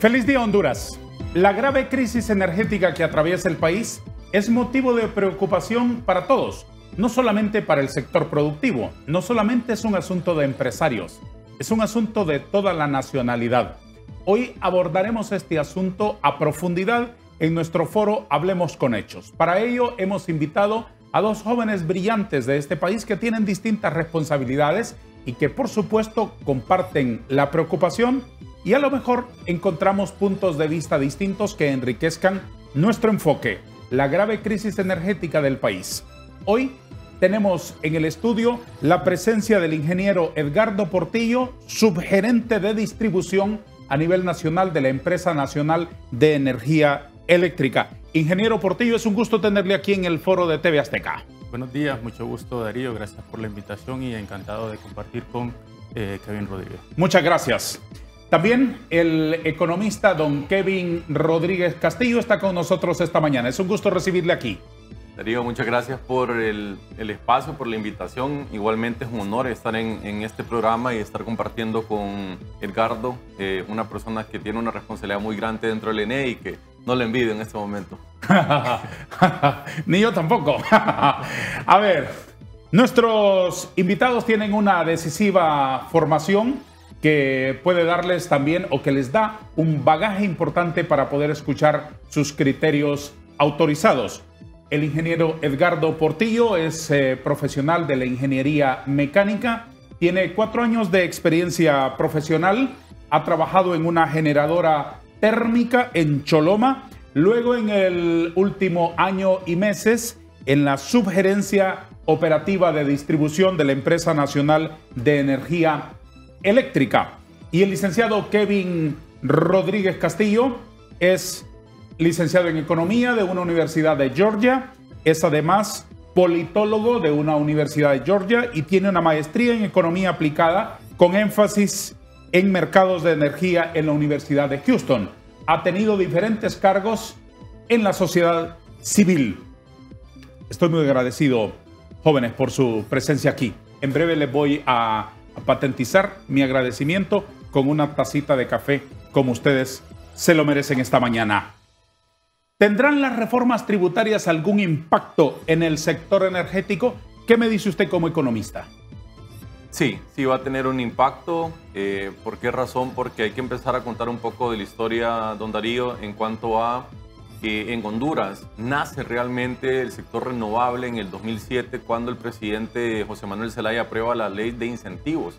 Feliz día, Honduras. La grave crisis energética que atraviesa el país es motivo de preocupación para todos, no solamente para el sector productivo, no solamente es un asunto de empresarios, es un asunto de toda la nacionalidad. Hoy abordaremos este asunto a profundidad en nuestro foro Hablemos con Hechos. Para ello hemos invitado a dos jóvenes brillantes de este país que tienen distintas responsabilidades y que por supuesto comparten la preocupación y a lo mejor encontramos puntos de vista distintos que enriquezcan nuestro enfoque, la grave crisis energética del país. Hoy tenemos en el estudio la presencia del ingeniero Edgardo Portillo, subgerente de distribución a nivel nacional de la Empresa Nacional de Energía Eléctrica. Ingeniero Portillo, es un gusto tenerle aquí en el foro de TV Azteca. Buenos días, mucho gusto Darío, gracias por la invitación y encantado de compartir con Kevin Rodríguez. Muchas gracias. También el economista don Kevin Rodríguez Castillo está con nosotros esta mañana. Es un gusto recibirle aquí. Darío, muchas gracias por el espacio, por la invitación. Igualmente es un honor estar en este programa y estar compartiendo con Edgardo, una persona que tiene una responsabilidad muy grande dentro del ENE y que no le envidio en este momento. Ni yo tampoco. A ver, nuestros invitados tienen una decisiva formación que puede darles también o que les da un bagaje importante para poder escuchar sus criterios autorizados. El ingeniero Edgardo Portillo es profesional de la ingeniería mecánica, tiene 4 años de experiencia profesional, ha trabajado en una generadora térmica en Choloma, luego en el último año y meses en la subgerencia operativa de distribución de la Empresa Nacional de Energía Eléctrica. Y el licenciado Kevin Rodríguez Castillo es licenciado en Economía de una universidad de Georgia, es además politólogo de una universidad de Georgia y tiene una maestría en Economía Aplicada con énfasis en mercados de energía en la Universidad de Houston. Ha tenido diferentes cargos en la sociedad civil. Estoy muy agradecido, jóvenes, por su presencia aquí. En breve les voy a patentizar mi agradecimiento con una tacita de café, como ustedes se lo merecen esta mañana. ¿Tendrán las reformas tributarias algún impacto en el sector energético? ¿Qué me dice usted como economista? Sí, sí va a tener un impacto. ¿Por qué razón? Porque hay que empezar a contar un poco de la historia, don Darío, en cuanto a que en Honduras nace realmente el sector renovable en el 2007, cuando el presidente José Manuel Zelaya aprueba la ley de incentivos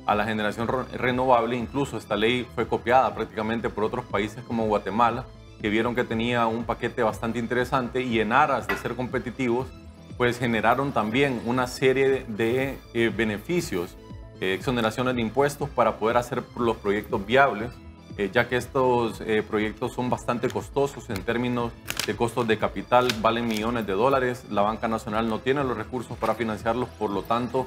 a la generación renovable. Incluso esta ley fue copiada prácticamente por otros países como Guatemala, que vieron que tenía un paquete bastante interesante y en aras de ser competitivos, pues generaron también una serie de beneficios, exoneraciones de impuestos para poder hacer los proyectos viables, ya que estos proyectos son bastante costosos en términos de costos de capital, valen millones de dólares, la Banca Nacional no tiene los recursos para financiarlos, por lo tanto,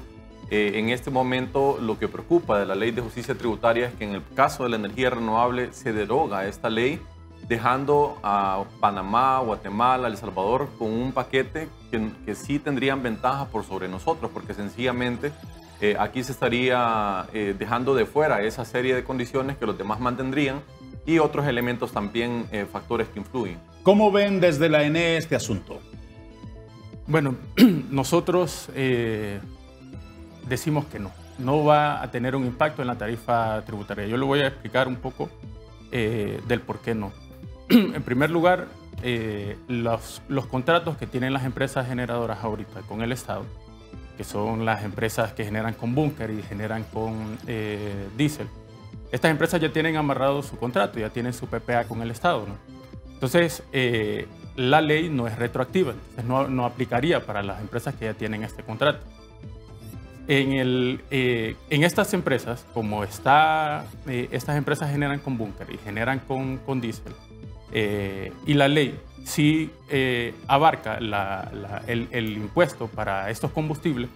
en este momento lo que preocupa de la Ley de Justicia Tributaria es que en el caso de la energía renovable se deroga esta ley, dejando a Panamá, Guatemala, El Salvador con un paquete que sí tendrían ventaja por sobre nosotros, porque sencillamente aquí se estaría dejando de fuera esa serie de condiciones que los demás mantendrían y otros elementos también, factores que influyen. ¿Cómo ven desde la ENE este asunto? Bueno, nosotros decimos que no va a tener un impacto en la tarifa tributaria. Yo le voy a explicar un poco del por qué no. En primer lugar, los contratos que tienen las empresas generadoras ahorita con el Estado, que son las empresas que generan con búnker y generan con diésel, estas empresas ya tienen amarrado su contrato, ya tienen su PPA con el Estado, ¿no? Entonces, la ley no es retroactiva, entonces no aplicaría para las empresas que ya tienen este contrato. En estas empresas, como estas empresas generan con búnker y generan con diésel, y la ley sí abarca el impuesto para estos combustibles,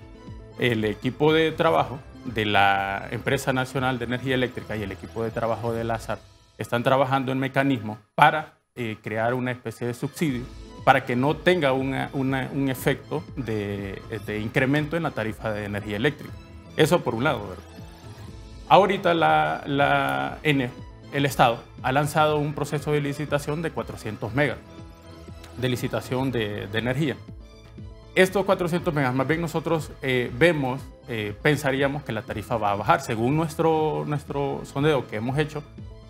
el equipo de trabajo de la Empresa Nacional de Energía Eléctrica y el equipo de trabajo de la ASAR están trabajando en mecanismos para crear una especie de subsidio para que no tenga un efecto de incremento en la tarifa de energía eléctrica. Eso por un lado, ¿verdad? Ahorita el Estado ha lanzado un proceso de licitación de 400 megas de licitación de energía. Estos 400 megas, más bien nosotros pensaríamos que la tarifa va a bajar. Según nuestro sondeo que hemos hecho,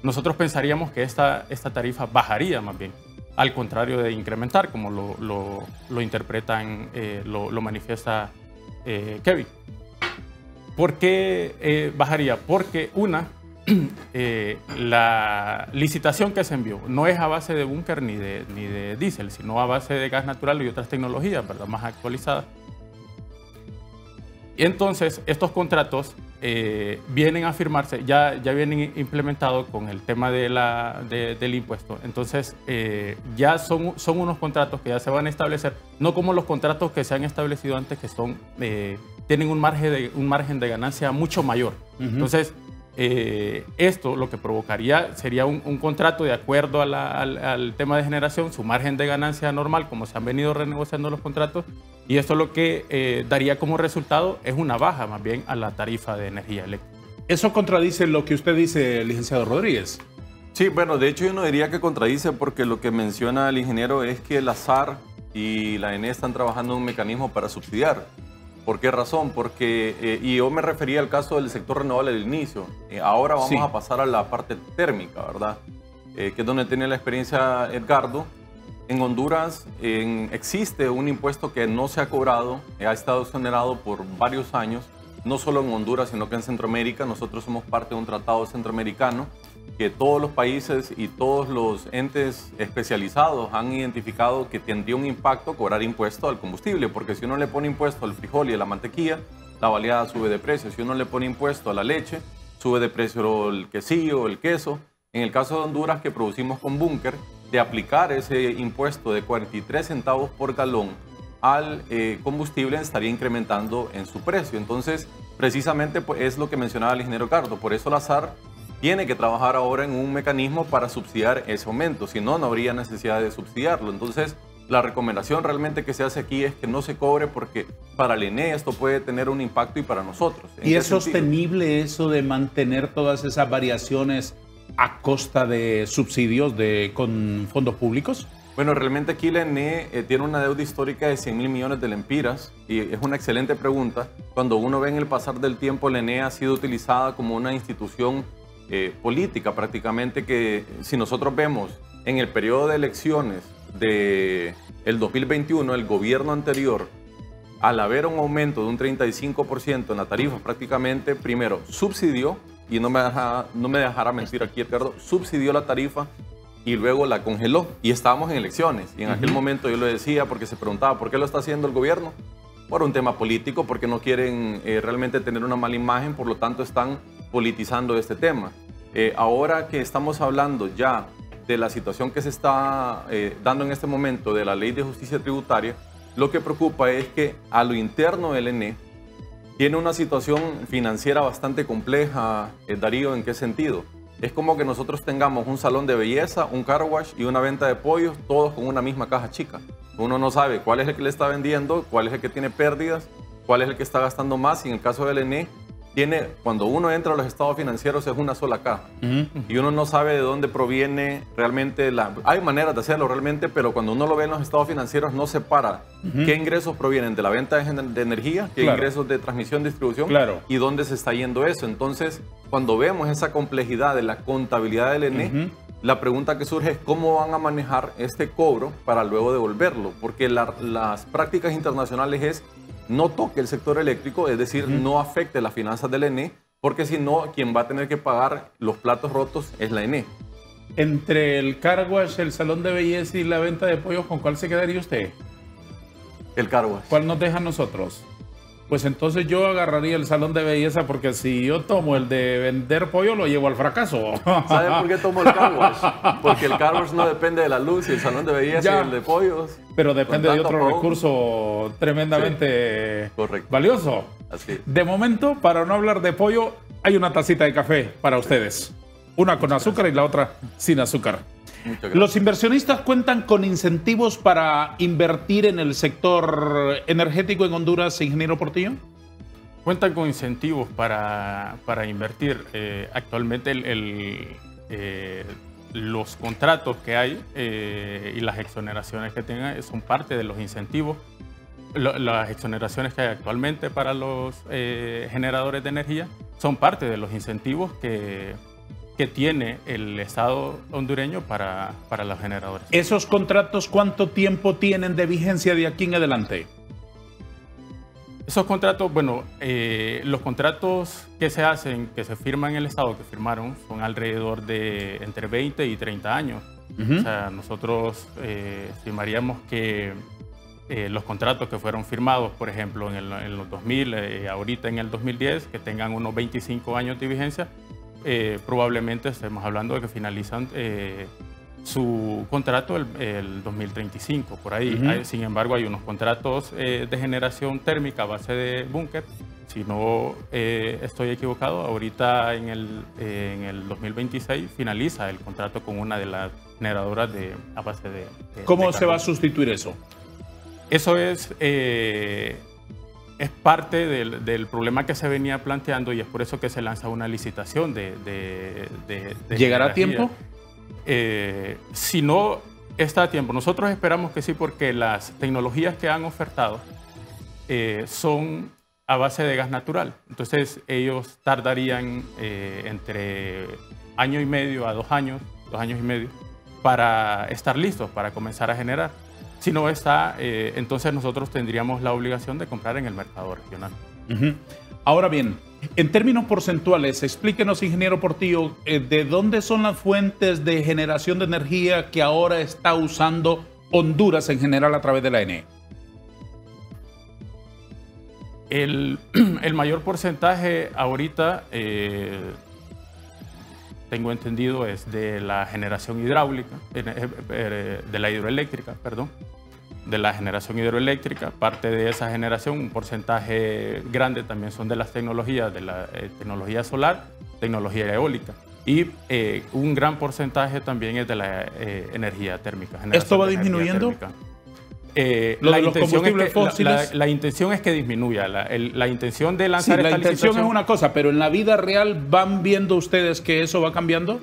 nosotros pensaríamos que esta tarifa bajaría más bien, al contrario de incrementar, como lo interpretan, lo manifiesta Kevin. ¿Por qué bajaría? Porque la licitación que se envió no es a base de búnker ni de diésel, sino a base de gas natural y otras tecnologías, ¿verdad?, más actualizadas. Y entonces estos contratos vienen a firmarse, ya vienen implementados con el tema del impuesto. Entonces ya son unos contratos que ya se van a establecer, no como los contratos que se han establecido antes, que tienen un margen de ganancia mucho mayor. Entonces, esto lo que provocaría sería un contrato de acuerdo al tema de generación, su margen de ganancia normal, como se han venido renegociando los contratos, y esto lo que daría como resultado es una baja más bien a la tarifa de energía eléctrica. ¿Eso contradice lo que usted dice, licenciado Rodríguez? Sí, bueno, de hecho yo no diría que contradice, porque lo que menciona el ingeniero es que la SAR y la ENE están trabajando en un mecanismo para subsidiar. ¿Por qué razón? Porque, y yo me refería al caso del sector renovable al inicio, ahora vamos a pasar a la parte térmica, ¿verdad? Que es donde tiene la experiencia Edgardo. En Honduras existe un impuesto que no se ha cobrado, ha estado exonerado por varios años, no solo en Honduras, sino que en Centroamérica. Nosotros somos parte de un tratado centroamericano que todos los países y todos los entes especializados han identificado que tendría un impacto cobrar impuesto al combustible, porque si uno le pone impuesto al frijol y a la mantequilla, la baleada sube de precio. Si uno le pone impuesto a la leche, sube de precio el quesillo, el queso. En el caso de Honduras, que producimos con búnker, de aplicar ese impuesto de 43 centavos por galón al combustible, estaría incrementando en su precio. Entonces, precisamente pues, es lo que mencionaba el ingeniero Cardo. Por eso la SAR tiene que trabajar ahora en un mecanismo para subsidiar ese aumento. Si no, no habría necesidad de subsidiarlo. Entonces, la recomendación realmente que se hace aquí es que no se cobre, porque para el ENE esto puede tener un impacto y para nosotros. ¿Y es sostenible eso de mantener todas esas variaciones a costa de subsidios con fondos públicos? Bueno, realmente aquí la ENE tiene una deuda histórica de 100.000 millones de lempiras, y es una excelente pregunta. Cuando uno ve en el pasar del tiempo, la ENE ha sido utilizada como una institución política prácticamente, que si nosotros vemos en el periodo de elecciones del 2021, el gobierno anterior, al haber un aumento de un 35% en la tarifa, prácticamente primero subsidió, y no me dejará mentir aquí Edgardo, subsidió la tarifa y luego la congeló, y estábamos en elecciones, y en aquel momento yo lo decía, porque se preguntaba ¿por qué lo está haciendo el gobierno? Por un tema político, porque no quieren realmente tener una mala imagen, por lo tanto están politizando este tema. Ahora que estamos hablando ya de la situación que se está dando en este momento de la Ley de Justicia Tributaria, lo que preocupa es que a lo interno del ENE tiene una situación financiera bastante compleja. Darío, ¿en qué sentido? Es como que nosotros tengamos un salón de belleza, un car wash y una venta de pollos, todos con una misma caja chica. Uno no sabe cuál es el que le está vendiendo, cuál es el que tiene pérdidas, cuál es el que está gastando más. Y en el caso del ENE, cuando uno entra a los estados financieros, es una sola caja. Y uno no sabe de dónde proviene realmente hay maneras de hacerlo realmente, pero cuando uno lo ve en los estados financieros no separa qué ingresos provienen de la venta de energía, qué ingresos de transmisión, distribución, y dónde se está yendo eso. Entonces, cuando vemos esa complejidad de la contabilidad del ENE, la pregunta que surge es cómo van a manejar este cobro para luego devolverlo, porque las prácticas internacionales es no toque el sector eléctrico, es decir, no afecte las finanzas del ENE, porque si no, quien va a tener que pagar los platos rotos es la ENE. Entre el car wash, el salón de belleza y la venta de pollos, ¿con cuál se quedaría usted? El car wash. ¿Cuál nos deja a nosotros? Pues entonces yo agarraría el salón de belleza, porque si yo tomo el de vender pollo, lo llevo al fracaso. ¿Sabe por qué tomo el car wash? Porque el car wash no depende de la luz, y el salón de belleza y el de pollos. Pero depende de otro recurso tremendamente valioso. Así. De momento, para no hablar de pollo, hay una tacita de café para ustedes. Una con azúcar y la otra sin azúcar. Los inversionistas cuentan con incentivos para invertir en el sector energético en Honduras, ingeniero Portillo. Cuentan con incentivos para invertir. Actualmente los contratos que hay y las exoneraciones que tengan son parte de los incentivos. Las exoneraciones que hay actualmente para los generadores de energía son parte de los incentivos que tiene el Estado hondureño para los generadores. ¿Esos contratos cuánto tiempo tienen de vigencia de aquí en adelante? Esos contratos, bueno, los contratos que se hacen, que se firman en el Estado, que firmaron, son alrededor de entre 20 y 30 años. O sea, nosotros estimaríamos que los contratos que fueron firmados, por ejemplo, en los 2000, ahorita en el 2010, que tengan unos 25 años de vigencia, probablemente estemos hablando de que finalizan su contrato el 2035, por ahí. Sin embargo, hay unos contratos de generación térmica a base de búnker. Si no estoy equivocado, ahorita en el 2026 finaliza el contrato con una de las generadoras a base de ¿Cómo se va a sustituir eso? Eso es parte del problema que se venía planteando y es por eso que se lanza una licitación de ¿Llegará a tiempo? Si no está a tiempo. Nosotros esperamos que sí, porque las tecnologías que han ofertado son a base de gas natural. Entonces ellos tardarían entre año y medio a 2 años y medio, para estar listos, para comenzar a generar. Si no está, entonces nosotros tendríamos la obligación de comprar en el mercado regional. Ahora bien, en términos porcentuales, explíquenos, ingeniero Portillo, ¿de dónde son las fuentes de generación de energía que ahora está usando Honduras en general a través de la ENE? El mayor porcentaje ahorita, tengo entendido, es de la generación hidráulica, de la hidroeléctrica, perdón. De la generación hidroeléctrica, parte de esa generación, un porcentaje grande también son de las tecnologías, de la tecnología solar, tecnología eólica, y un gran porcentaje también es de la energía térmica. ¿Esto va disminuyendo? La intención es que disminuya. La intención de lanzar esta licitación... La intención es una cosa, pero en la vida real, ¿van viendo ustedes que eso va cambiando?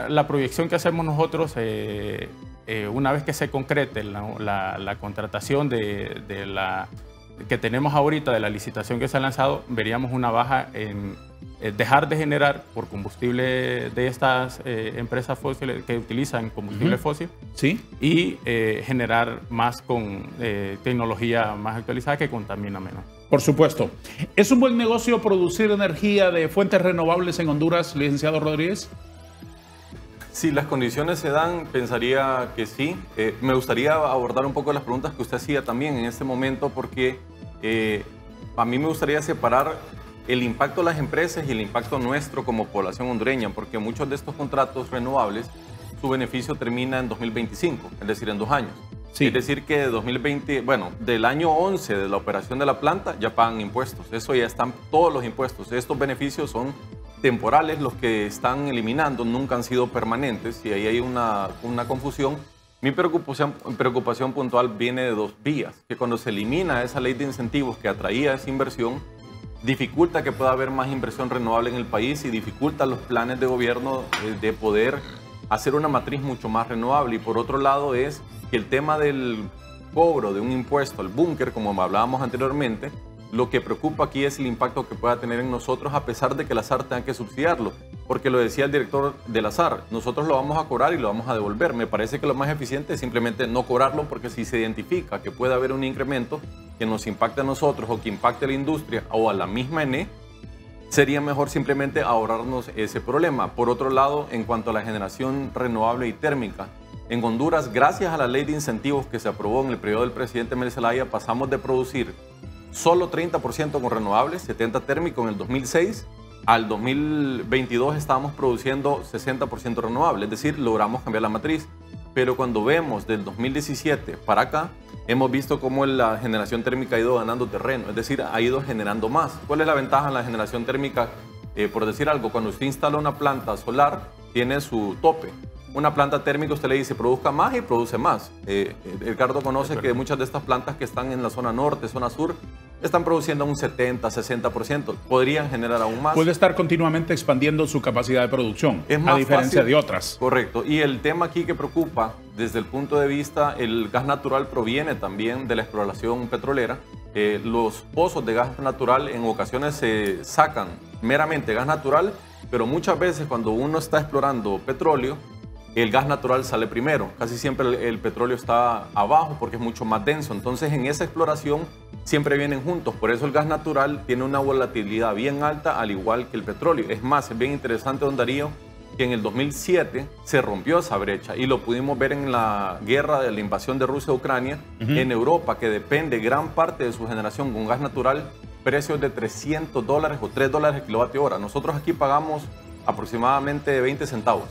La proyección que hacemos nosotros, una vez que se concrete la contratación que tenemos ahorita, de la licitación que se ha lanzado, veríamos una baja en dejar de generar por combustible de estas empresas fósiles que utilizan combustible fósil, ¿sí? Y generar más con tecnología más actualizada que contamina menos. Por supuesto. ¿Es un buen negocio producir energía de fuentes renovables en Honduras, licenciado Rodríguez? Si las condiciones se dan, pensaría que sí. Me gustaría abordar un poco las preguntas que usted hacía también en este momento, porque a mí me gustaría separar el impacto de las empresas y el impacto nuestro como población hondureña, porque muchos de estos contratos renovables, su beneficio termina en 2025, es decir, en 2 años. Sí. Es decir que de 2020, bueno, del año 11 de la operación de la planta ya pagan impuestos. Eso ya están todos los impuestos. Estos beneficios son temporales, los que están eliminando nunca han sido permanentes, y ahí hay una confusión. Mi preocupación puntual viene de 2 vías, que cuando se elimina esa ley de incentivos que atraía esa inversión, dificulta que pueda haber más inversión renovable en el país y dificulta los planes de gobierno de poder hacer una matriz mucho más renovable. Y por otro lado es que el tema del cobro de un impuesto al búnker, como hablábamos anteriormente, lo que preocupa aquí es el impacto que pueda tener en nosotros, a pesar de que la SAR tenga que subsidiarlo. Porque lo decía el director de la SAR, nosotros lo vamos a cobrar y lo vamos a devolver. Me parece que lo más eficiente es simplemente no cobrarlo, porque si se identifica que puede haber un incremento que nos impacte a nosotros o que impacte a la industria o a la misma ENE, sería mejor simplemente ahorrarnos ese problema. Por otro lado, en cuanto a la generación renovable y térmica, en Honduras, gracias a la ley de incentivos que se aprobó en el periodo del presidente Mel Zelaya, pasamos de producir solo 30% con renovables, 70% térmico en el 2006, al 2022 estábamos produciendo 60% renovable, es decir, logramos cambiar la matriz. Pero cuando vemos del 2017 para acá, hemos visto cómo la generación térmica ha ido ganando terreno, es decir, ha ido generando más. ¿Cuál es la ventaja en la generación térmica? Por decir algo, cuando usted instala una planta solar, tiene su tope. Una planta térmica usted le dice produzca más y produce más. Ricardo conoce que muchas de estas plantas que están en la zona norte, zona sur, están produciendo un 70, 60%. Podrían generar aún más. Puede estar continuamente expandiendo su capacidad de producción, Es más a diferencia fácil. de otras. Correcto. Y el tema aquí que preocupa, desde el punto de vista, el gas natural proviene también de la exploración petrolera. Los pozos de gas natural en ocasiones se sacan meramente gas natural, pero muchas veces cuando uno está explorando petróleo, el gas natural sale primero. Casi siempre el petróleo está abajo porque es mucho más denso. Entonces en esa exploración siempre vienen juntos. Por eso el gas natural tiene una volatilidad bien alta, al igual que el petróleo. Es más, es bien interesante, don Darío, que en el 2007 se rompió esa brecha y lo pudimos ver en la guerra de la invasión de Rusia a Ucrania. En Europa, que depende gran parte de su generación con gas natural, precios de $300 o $3 el kilovatio hora. Nosotros aquí pagamos aproximadamente 20 centavos.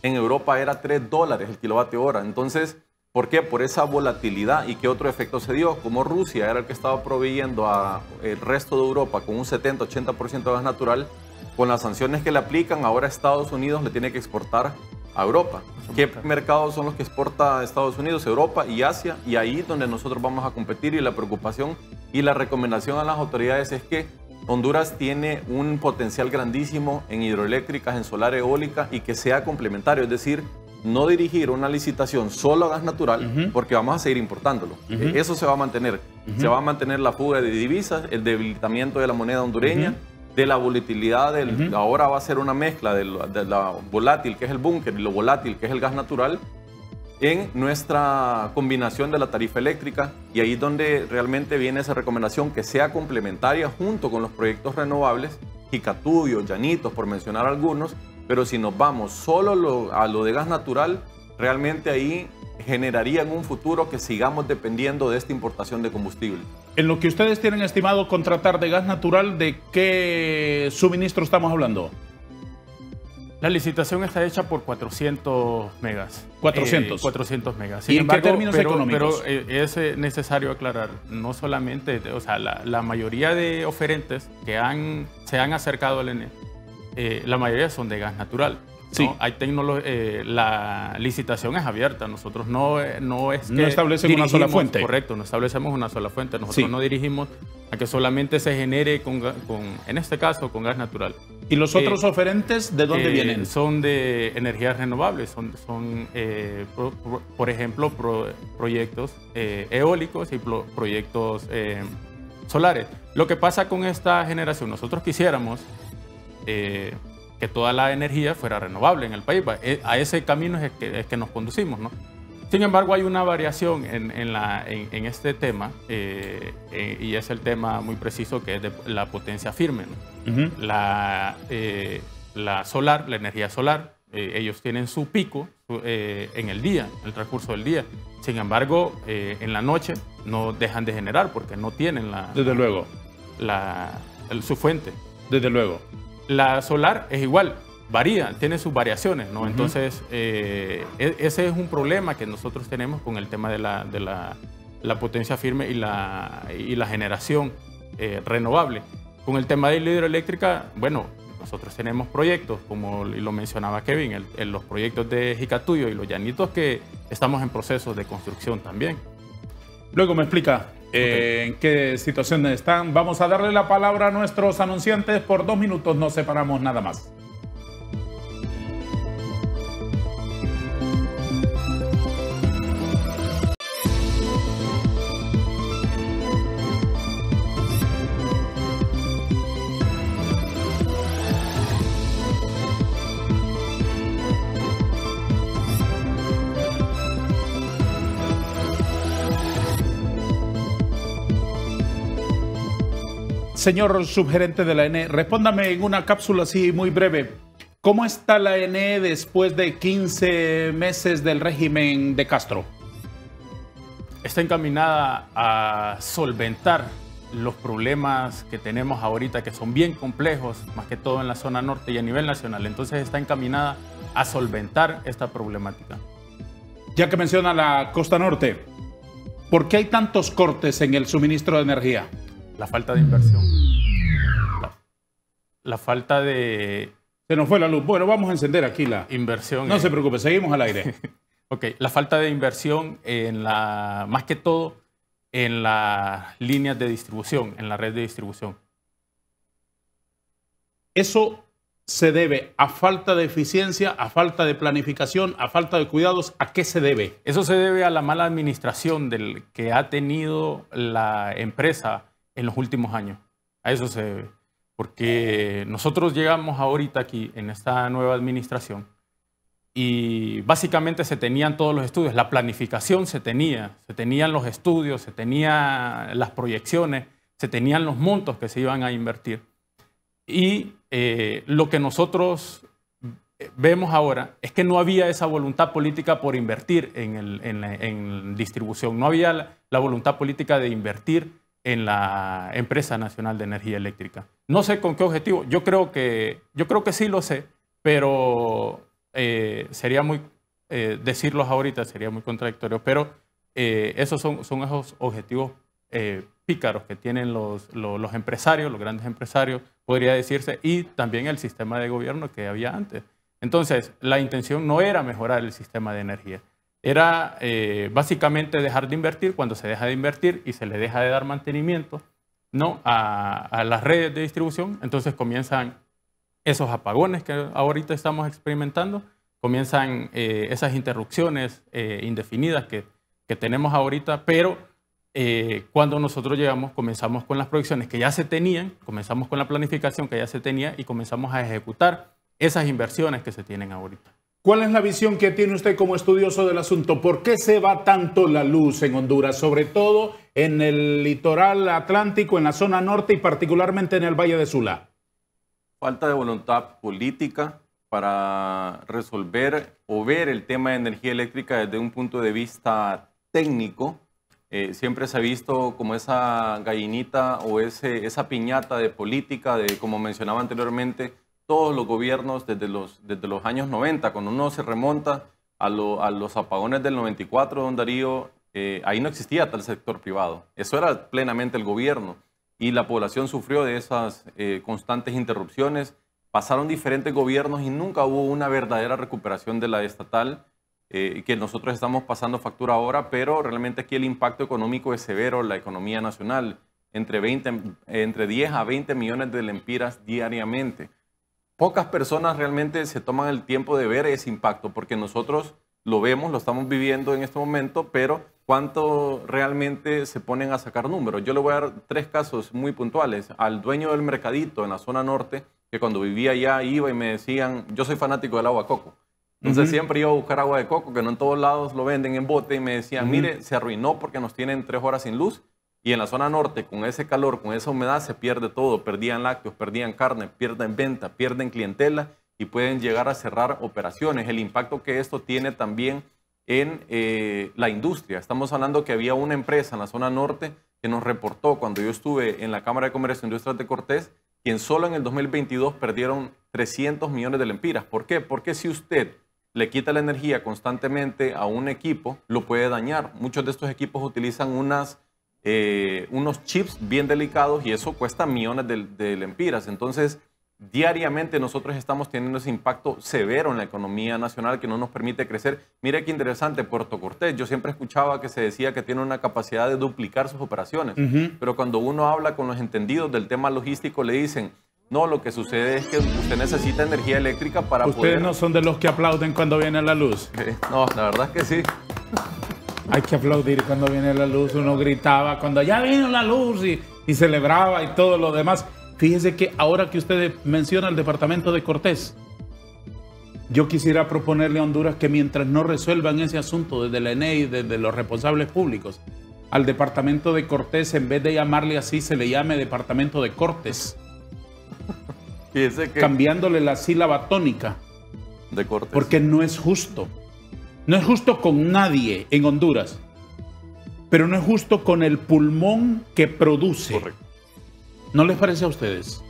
En Europa era $3 el kilovatio hora. Entonces, ¿por qué? Por esa volatilidad. ¿Y qué otro efecto se dio? Como Rusia era el que estaba proveyendo al resto de Europa con un 70-80% de gas natural, con las sanciones que le aplican, ahora Estados Unidos le tiene que exportar a Europa. ¿Qué mercados son los que exporta Estados Unidos? Europa y Asia. Y ahí es donde nosotros vamos a competir. Y la preocupación y la recomendación a las autoridades es que Honduras tiene un potencial grandísimo en hidroeléctricas, en solar, eólica, y que sea complementario. Es decir, no dirigir una licitación solo a gas natural, porque vamos a seguir importándolo. Eso se va a mantener. Se va a mantener la fuga de divisas, el debilitamiento de la moneda hondureña, de la volatilidad. Ahora va a ser una mezcla de la volátil, que es el búnker, y lo volátil, que es el gas natural, en nuestra combinación de la tarifa eléctrica. Y ahí es donde realmente viene esa recomendación, que sea complementaria junto con los proyectos renovables, Jicatuyo, Llanitos, por mencionar algunos. Pero si nos vamos solo a lo de gas natural, realmente ahí generaría en un futuro que sigamos dependiendo de esta importación de combustible. En lo que ustedes tienen estimado contratar de gas natural, ¿de qué suministro estamos hablando? La licitación está hecha por 400 megas. 400. 400 megas. ¿Y en qué términos económicos? Pero es necesario aclarar, no solamente, o sea, la mayoría de oferentes que se han acercado al ENE, la mayoría son de gas natural. Sí. ¿no? Hay la licitación es abierta. Nosotros no es que no establecen una sola fuente. Correcto, no establecemos una sola fuente. Nosotros Sí. no dirigimos a que solamente se genere en este caso, con gas natural. ¿Y los otros oferentes de dónde vienen? Son de energías renovables, por ejemplo, proyectos eólicos y proyectos solares. Lo que pasa con esta generación, nosotros quisiéramos que toda la energía fuera renovable en el país. A ese camino es que nos conducimos, ¿no? Sin embargo, hay una variación en este tema, y es el tema muy preciso, que es de la potencia firme, ¿no? La solar, la energía solar, ellos tienen su pico en el día, en el transcurso del día. Sin embargo, en la noche no dejan de generar porque no tienen Desde luego. su fuente. Desde luego. La solar es igual, varía, tiene sus variaciones, ¿no? Entonces, ese es un problema que nosotros tenemos con el tema de la potencia firme y la generación renovable. Con el tema de la hidroeléctrica, bueno, nosotros tenemos proyectos, como lo mencionaba Kevin, los proyectos de Jicatuyo y los Llanitos, que estamos en procesos de construcción también. Luego me explica en qué situación están. Vamos a darle la palabra a nuestros anunciantes. Por 2 minutos nos separamos nada más. Señor subgerente de la ENE, respóndame en una cápsula así muy breve. ¿Cómo está la ENE después de 15 meses del régimen de Castro? Está encaminada a solventar los problemas que tenemos ahorita, que son bien complejos, más que todo en la zona norte y a nivel nacional. Entonces está encaminada a solventar esta problemática. Ya que menciona la costa norte, ¿por qué hay tantos cortes en el suministro de energía? La falta de inversión. La falta de... Se nos fue la luz. Bueno, vamos a encender aquí la inversión. No se preocupe, seguimos al aire. Ok, la falta de inversión más que todo en las líneas de distribución, en la red de distribución. Eso se debe a falta de eficiencia, a falta de planificación, a falta de cuidados. ¿A qué se debe? Eso se debe a la mala administración que ha tenido la empresa en los últimos años. A eso se debe. Porque nosotros llegamos ahorita aquí en esta nueva administración y básicamente se tenían todos los estudios, la planificación se tenían los estudios, se tenían las proyecciones, se tenían los montos que se iban a invertir. Y lo que nosotros vemos ahora es que no había esa voluntad política por invertir en distribución, no había la voluntad política de invertir en la Empresa Nacional de Energía Eléctrica. No sé con qué objetivo, yo creo que sí lo sé, pero sería muy, decirlos ahorita sería muy contradictorio, pero esos son esos objetivos pícaros que tienen los empresarios, los grandes empresarios, podría decirse, y también el sistema de gobierno que había antes. Entonces, la intención no era mejorar el sistema de energía, era básicamente dejar de invertir. Cuando se deja de invertir y se le deja de dar mantenimiento, ¿no?, a las redes de distribución, entonces comienzan esos apagones que ahorita estamos experimentando, comienzan esas interrupciones indefinidas que tenemos ahorita, pero cuando nosotros llegamos comenzamos con las proyecciones que ya se tenían, comenzamos con la planificación que ya se tenía y comenzamos a ejecutar esas inversiones que se tienen ahorita. ¿Cuál es la visión que tiene usted como estudioso del asunto? ¿Por qué se va tanto la luz en Honduras, sobre todo en el litoral atlántico, en la zona norte y particularmente en el Valle de Sula? Falta de voluntad política para resolver o ver el tema de energía eléctrica desde un punto de vista técnico. Siempre se ha visto como esa gallinita o esa piñata de política, como mencionaba anteriormente, todos los gobiernos desde los años 90, cuando uno se remonta a los apagones del 94, don Darío, ahí no existía tal sector privado. Eso era plenamente el gobierno. Y la población sufrió de esas constantes interrupciones. Pasaron diferentes gobiernos y nunca hubo una verdadera recuperación de la estatal, que nosotros estamos pasando factura ahora, pero realmente aquí el impacto económico es severo en la economía nacional, entre 10 a 20 millones de lempiras diariamente. Pocas personas realmente se toman el tiempo de ver ese impacto, porque nosotros lo vemos, lo estamos viviendo en este momento, pero ¿cuánto realmente se ponen a sacar números? Yo le voy a dar 3 casos muy puntuales. Al dueño del mercadito en la zona norte, que cuando vivía allá iba y me decían, yo soy fanático del agua de coco. Entonces siempre iba a buscar agua de coco, que no en todos lados lo venden en bote, y me decían, mire, se arruinó porque nos tienen 3 horas sin luz. Y en la zona norte, con ese calor, con esa humedad, se pierde todo. Perdían lácteos, perdían carne, pierden venta, pierden clientela y pueden llegar a cerrar operaciones. El impacto que esto tiene también en la industria. Estamos hablando que había una empresa en la zona norte que nos reportó cuando yo estuve en la Cámara de Comercio e Industrias de Cortés, quien solo en el 2022 perdieron 300 millones de lempiras. ¿Por qué? Porque si usted le quita la energía constantemente a un equipo, lo puede dañar. Muchos de estos equipos utilizan unos chips bien delicados y eso cuesta millones de lempiras. Entonces, diariamente nosotros estamos teniendo ese impacto severo en la economía nacional que no nos permite crecer. Mire qué interesante, Puerto Cortés. Yo siempre escuchaba que se decía que tiene una capacidad de duplicar sus operaciones, pero cuando uno habla con los entendidos del tema logístico le dicen, no, lo que sucede es que usted necesita energía eléctrica para poder... ¿Ustedes no son de los que aplauden cuando viene la luz? No, la verdad es que sí. Hay que aplaudir cuando viene la luz. Uno gritaba cuando ya vino la luz y celebraba y todo lo demás. Fíjese que ahora que usted menciona el departamento de Cortés, yo quisiera proponerle a Honduras que mientras no resuelvan ese asunto desde la ENEI, desde los responsables públicos, al departamento de Cortés, en vez de llamarle así, se le llame departamento de Cortes. Fíjese que... cambiándole la sílaba tónica. De Cortés. Porque no es justo. No es justo con nadie en Honduras, pero no es justo con el pulmón que produce. Correcto. ¿No les parece a ustedes?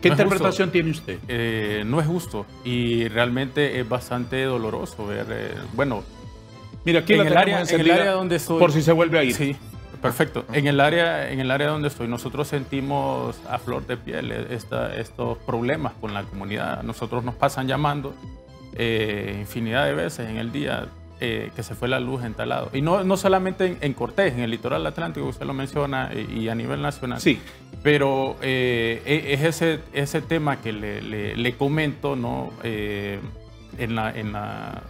¿Qué No interpretación tiene usted? No es justo y realmente es bastante doloroso ver, bueno... Mira, aquí en la el tenemos área, encendida en el área donde estoy, por si se vuelve a ir. Sí, perfecto. En el área donde estoy, nosotros sentimos a flor de piel estos problemas con la comunidad. Nosotros nos pasan llamando infinidad de veces en el día, que se fue la luz en Taladro. Y no solamente en Cortés, en el litoral atlántico, usted lo menciona, y a nivel nacional. Sí. Pero es ese tema que le comento, ¿no?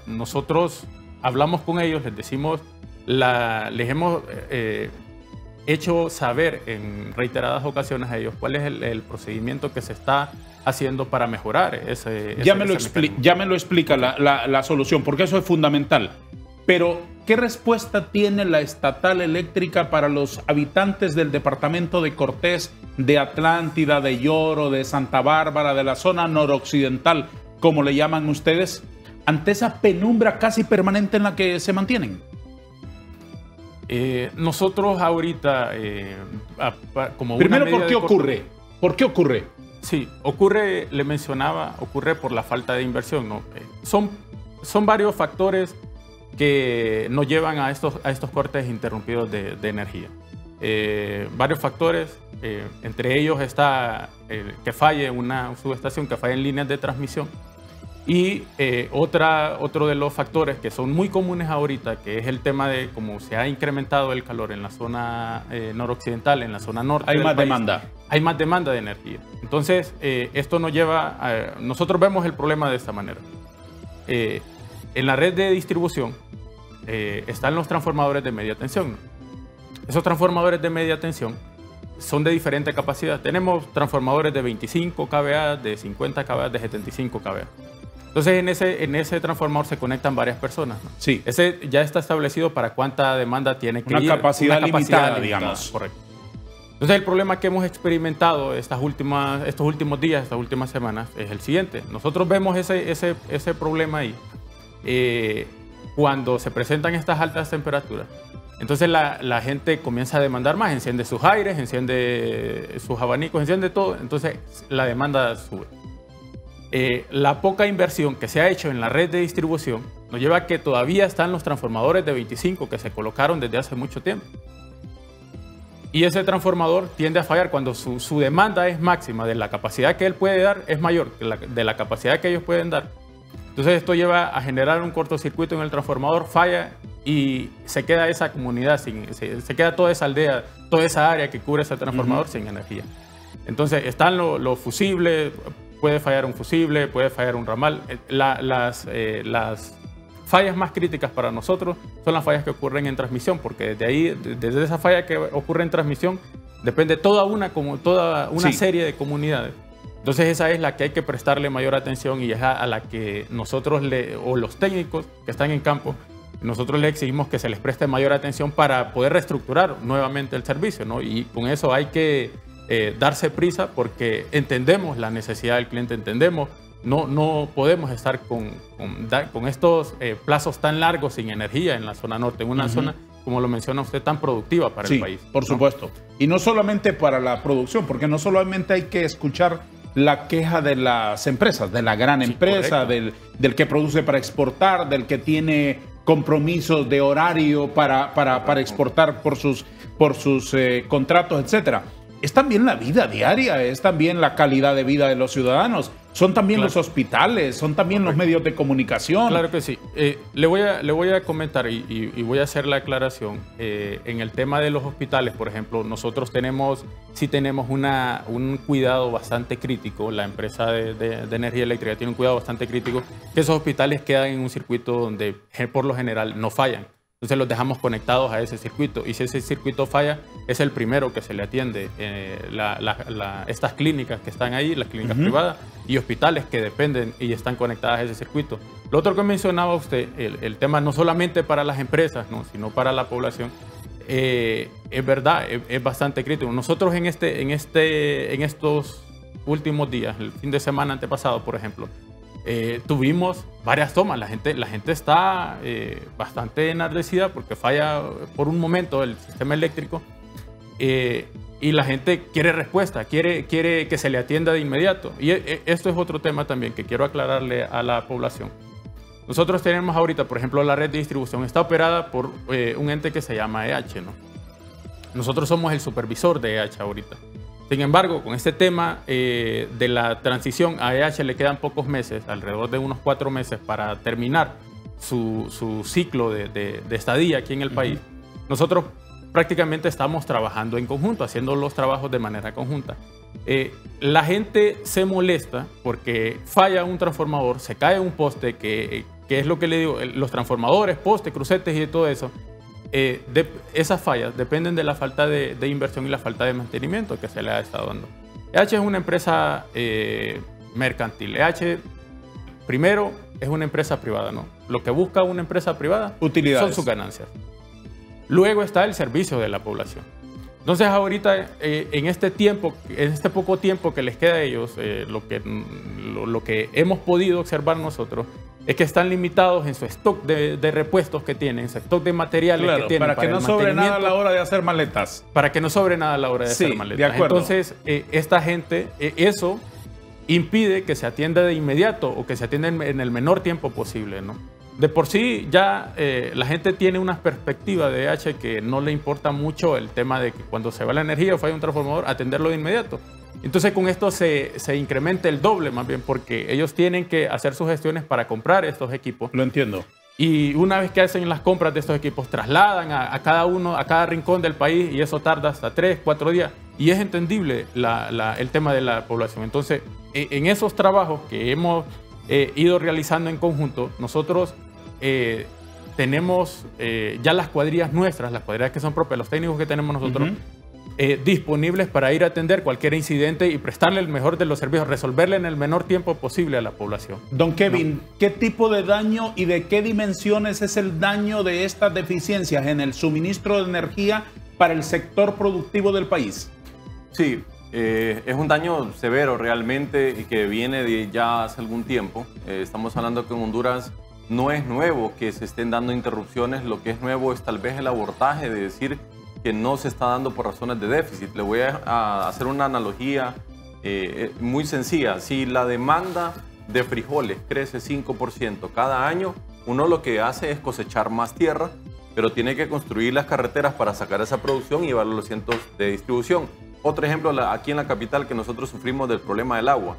Nosotros hablamos con ellos, les decimos, les hemos hecho saber en reiteradas ocasiones a ellos cuál es el procedimiento que se está haciendo para mejorar ya me lo explica la solución, porque eso es fundamental. Pero, ¿qué respuesta tiene la estatal eléctrica para los habitantes del departamento de Cortés, de Atlántida, de Lloro, de Santa Bárbara, de la zona noroccidental, como le llaman ustedes, ante esa penumbra casi permanente en la que se mantienen? Nosotros ahorita, como primero, ¿por qué ocurre? ¿Por qué ocurre? Sí, ocurre, le mencionaba, ocurre por la falta de inversión, ¿no? Son varios factores que nos llevan a estos cortes interrumpidos de energía. Varios factores, entre ellos está que una subestación, que falle en líneas de transmisión. Y otro de los factores que son muy comunes ahorita, que es el tema de cómo se ha incrementado el calor en la zona noroccidental, en la zona norte. Hay más demanda. Hay más demanda de energía. Entonces, esto nos lleva a... Nosotros vemos el problema de esta manera. En la red de distribución están los transformadores de media tensión, ¿no? Esos transformadores de media tensión son de diferente capacidad. Tenemos transformadores de 25 kVA, de 50 kVA, de 75 kVA. Entonces, en ese transformador se conectan varias personas, ¿no? Sí. Ese ya está establecido para cuánta demanda tiene que ir. Una capacidad limitada, digamos. Correcto. Entonces, el problema que hemos experimentado estos últimos días, estas últimas semanas, es el siguiente. Nosotros vemos ese problema ahí cuando se presentan estas altas temperaturas. Entonces, la gente comienza a demandar más, enciende sus aires, enciende sus abanicos, enciende todo. Entonces, la demanda sube. La poca inversión que se ha hecho en la red de distribución nos lleva a que todavía están los transformadores de 25 que se colocaron desde hace mucho tiempo. Y ese transformador tiende a fallar cuando su demanda es máxima, de la capacidad que él puede dar es mayor que de la capacidad que ellos pueden dar. Entonces esto lleva a generar un cortocircuito en el transformador, falla y se queda esa comunidad, se queda toda esa aldea, toda esa área que cubre ese transformador sin energía. Entonces están los fusibles. Puede fallar un fusible, puede fallar un ramal. Las fallas más críticas para nosotros son las fallas que ocurren en transmisión, porque desde esa falla que ocurre en transmisión, depende toda una sí. serie de comunidades. Entonces esa es la que hay que prestarle mayor atención y es a la que nosotros, o los técnicos que están en campo, nosotros les exigimos que se les preste mayor atención para poder reestructurar nuevamente el servicio, ¿no? Y con eso hay que darse prisa porque entendemos la necesidad del cliente, entendemos, no podemos estar con estos plazos tan largos sin energía en la zona norte, en una zona, como lo menciona usted, tan productiva para el país. Por supuesto. Y no solamente para la producción, porque no solamente hay que escuchar la queja de las empresas, de la gran empresa, del que produce para exportar, del que tiene compromisos de horario para exportar por sus contratos, etcétera. Es también la vida diaria, es también la calidad de vida de los ciudadanos, son también los hospitales, son también los medios de comunicación. Claro que sí. Le voy a comentar y voy a hacer la aclaración. En el tema de los hospitales, por ejemplo, nosotros tenemos un cuidado bastante crítico. La empresa de energía eléctrica tiene un cuidado bastante crítico, que esos hospitales quedan en un circuito donde por lo general no fallan. Entonces los dejamos conectados a ese circuito y si ese circuito falla, es el primero que se le atiende. Estas clínicas que están ahí, las clínicas privadas y hospitales que dependen y están conectadas a ese circuito. Lo otro que mencionaba usted, el tema no solamente para las empresas, ¿no?, sino para la población, es verdad, es bastante crítico. Nosotros en estos últimos días, el fin de semana antepasado, por ejemplo, tuvimos varias tomas. La gente está bastante enardecida porque falla por un momento el sistema eléctrico y la gente quiere respuesta, quiere que se le atienda de inmediato. Y esto es otro tema también que quiero aclararle a la población. Nosotros tenemos ahorita, por ejemplo, la red de distribución está operada por un ente que se llama EH, ¿no? Nosotros somos el supervisor de EH ahorita. Sin embargo, con este tema de la transición a EH le quedan pocos meses, alrededor de unos 4 meses para terminar su ciclo de estadía aquí en el país, nosotros prácticamente estamos trabajando en conjunto, haciendo los trabajos de manera conjunta. La gente se molesta porque falla un transformador, se cae un poste, que es lo que le digo, los transformadores, postes, crucetes y todo eso, esas fallas dependen de la falta de inversión y la falta de mantenimiento que se le ha estado dando. EH es una empresa mercantil. EH, primero, es una empresa privada, ¿no? Lo que busca una empresa privada son sus ganancias. Luego está el servicio de la población. Entonces ahorita, en este poco tiempo que les queda a ellos, lo que hemos podido observar nosotros es que están limitados en su stock de repuestos que tienen, su stock de materiales que tienen. Para que no sobre nada a la hora de hacer maletas. Para que no sobre nada a la hora de hacer maletas. De acuerdo. Entonces, esta gente, eso impide que se atienda de inmediato o que se atienda en el menor tiempo posible, ¿no? De por sí ya la gente tiene una perspectiva de EH que no le importa mucho el tema de que cuando se va la energía o falla un transformador, atenderlo de inmediato. Entonces con esto se incrementa el doble más bien, porque ellos tienen que hacer sus gestiones para comprar estos equipos. Lo entiendo. Y una vez que hacen las compras de estos equipos, trasladan a cada rincón del país, y eso tarda hasta 3, 4 días. Y es entendible el tema de la población. Entonces, en esos trabajos que hemos ido realizando en conjunto, nosotros tenemos ya las cuadrillas nuestras, las cuadrillas que son propias, los técnicos que tenemos nosotros, disponibles para ir a atender cualquier incidente y prestarle el mejor de los servicios, resolverle en el menor tiempo posible a la población. Don Kevin, ¿qué tipo de daño y de qué dimensiones es el daño de estas deficiencias en el suministro de energía para el sector productivo del país? Sí, es un daño severo realmente y que viene de ya hace algún tiempo. Estamos hablando que en Honduras no es nuevo que se estén dando interrupciones, lo que es nuevo es tal vez el abordaje de decir que no se está dando por razones de déficit. Le voy a hacer una analogía muy sencilla. Si la demanda de frijoles crece 5% cada año, uno lo que hace es cosechar más tierra, pero tiene que construir las carreteras para sacar esa producción y llevarlo a los centros de distribución. Otro ejemplo, aquí en la capital, que nosotros sufrimos del problema del agua.